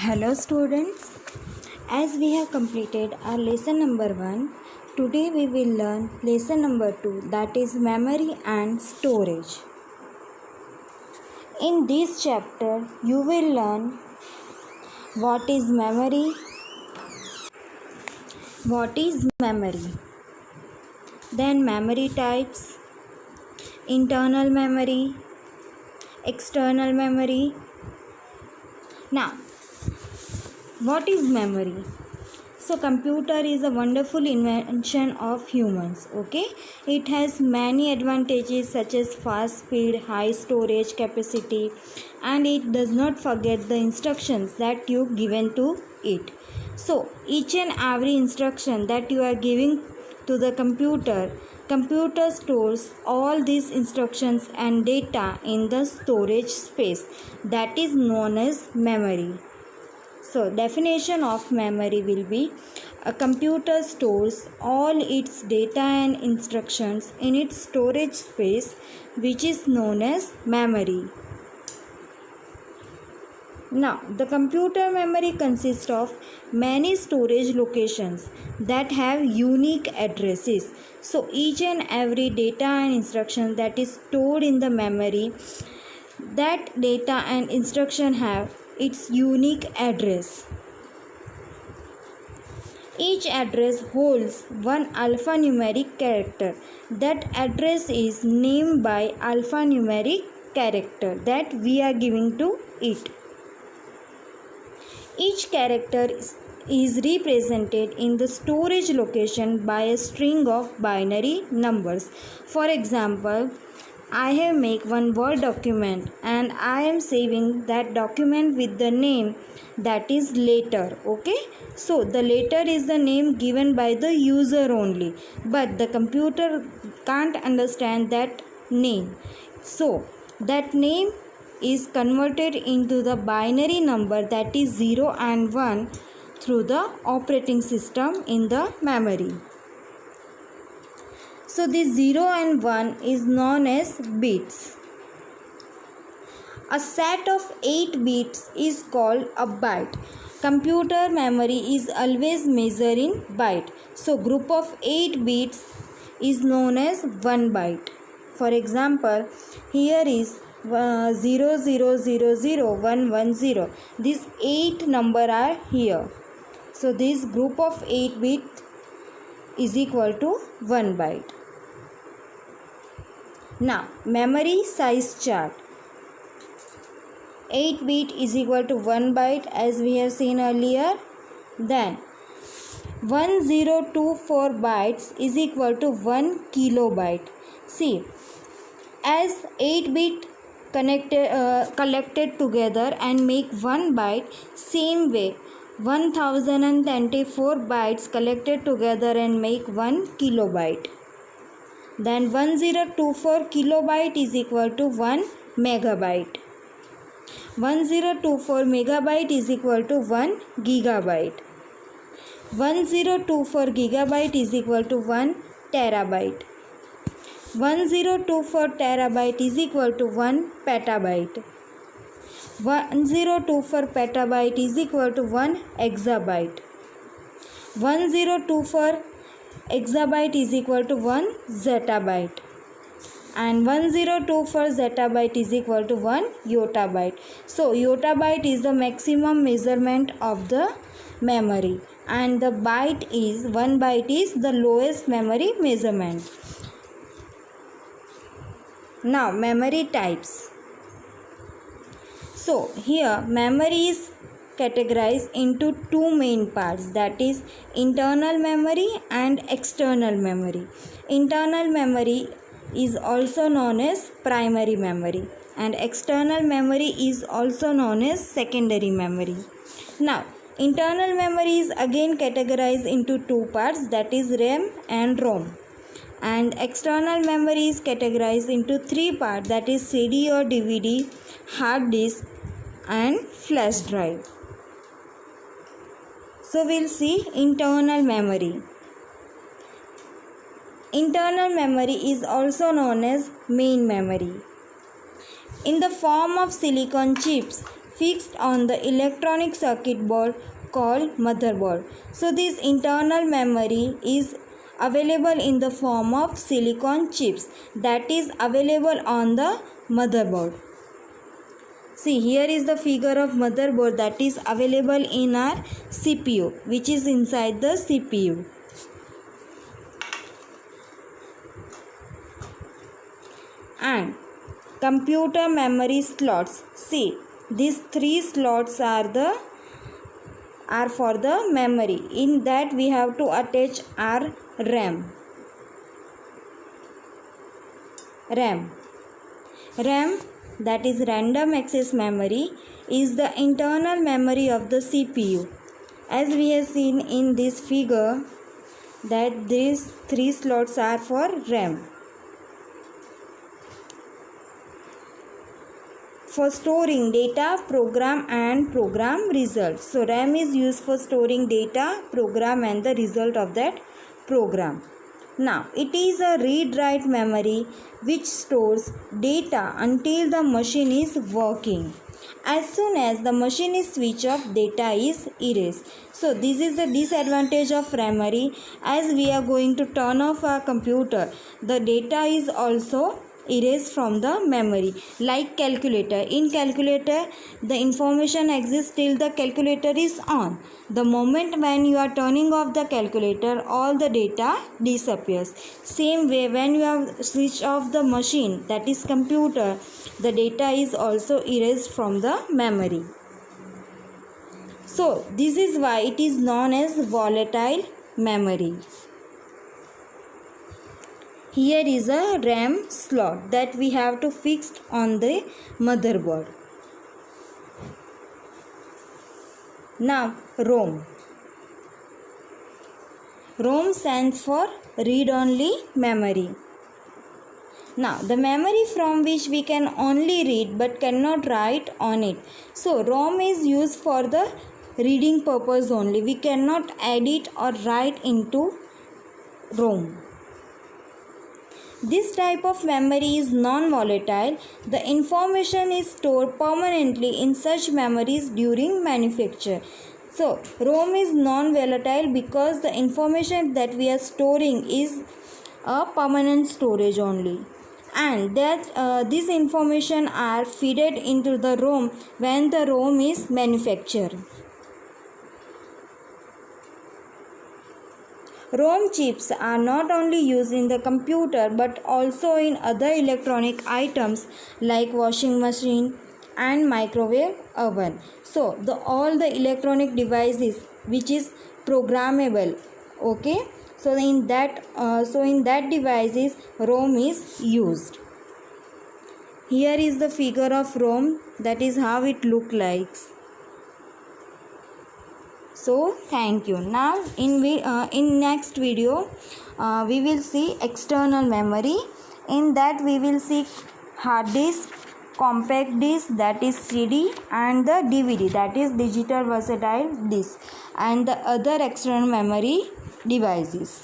Hello students, as we have completed our lesson number 1, today we will learn lesson number 2, that is memory and storage. In this chapter you will learn what is memory, then memory types, internal memory, external memory. Now, what is memory? So computer is a wonderful invention of humans. Okay, it has many advantages such as fast speed, high storage capacity, and it does not forget the instructions that you given to it. So each and every instruction that you are giving to the computer stores all these instructions and data in the storage space that is known as memory. So definition of memory will be: a computer stores all its data and instructions in its storage space, which is known as memory. Now, the computer memory consists of many storage locations that have unique addresses. So each and every data and instruction that is stored in the memory, that data and instruction have its unique address. Each address holds one alphanumeric character. That address is named by alphanumeric character that we are giving to it. Each character is represented in the storage location by a string of binary numbers. For example, I have made one Word document and I am saving that document with the name that is letter. Okay, so the letter is the name given by the user only, but the computer can't understand that name. So that name is converted into the binary number that is 0 and 1 through the operating system in the memory. So this 0 and 1 is known as bits. A set of 8 bits is called a byte. Computer memory is always measured in byte. So group of 8 bits is known as 1 byte. For example, here is 0000110. These 8 number are here. So this group of 8 bit is equal to 1 byte. Now, memory size chart. 8 bit is equal to 1 byte as we have seen earlier. Then 1024 bytes is equal to 1 kilobyte. See, as 8 bit collected together and make 1 byte, same way 1024 bytes collected together and make 1 kilobyte. Then 1024 kilobyte is equal to 1 megabyte. 1024 megabyte is equal to 1 gigabyte. 1024 gigabyte is equal to 1 terabyte. 1024 terabyte is equal to 1 petabyte. 1024 petabyte is equal to 1 exabyte. 1024 exabyte is equal to 1 zettabyte. And 1024 zettabyte is equal to 1 yottabyte. So yottabyte is the maximum measurement of the memory, and the byte is 1 byte is the lowest memory measurement. Now memory types. So here memory is categorized into two main parts, that is internal memory and external memory. Internal memory is also known as primary memory, and external memory is also known as secondary memory. Now internal memory is again categorized into two parts, that is RAM and ROM. And external memory is categorized into three parts, that is CD or DVD, hard disk and flash drive. So we'll see internal memory. Internal memory is also known as main memory. In the form of silicon chips, fixed on the electronic circuit board called motherboard. So this internal memory is available in the form of silicon chips that is available on the motherboard. See, here is the figure of motherboard that is available in our CPU, which is inside the CPU. And computer memory slots. See, these 3 slots are for the memory. In that we have to attach our RAM. RAM, that is random access memory, is the internal memory of the CPU. As we have seen in this figure that these 3 slots are for RAM. For storing data, program and program results. So RAM is used for storing data, program and the result of that program. Now it is a read-write memory which stores data until the machine is working. As soon as the machine is switched off, data is erased. So this is the disadvantage of memory. As we are going to turn off our computer, the data is also erased from the memory. Like calculator. In calculator, the information exists till the calculator is on. The moment when you are turning off the calculator, all the data disappears. Same way, when you have switched off the machine, that is computer, the data is also erased from the memory. So this is why it is known as volatile memory. Here is a RAM slot that we have to fix on the motherboard. Now ROM. ROM stands for read-only memory. Now the memory from which we can only read but cannot write on it. So ROM is used for the reading purpose only. We cannot edit or write into ROM. This type of memory is non-volatile. The information is stored permanently in such memories during manufacture. So, ROM is non-volatile because the information that we are storing is a permanent storage only. And that this information are fed into the ROM when the ROM is manufactured. ROM chips are not only used in the computer but also in other electronic items like washing machine and microwave oven. So all the electronic devices which is programmable, okay, so in that devices ROM is used. Here is the figure of ROM, that is how it look like. So thank you. Now in next video we will see external memory. In that we will see hard disk, compact disk, that is CD, and the DVD, that is digital versatile disk, and the other external memory devices.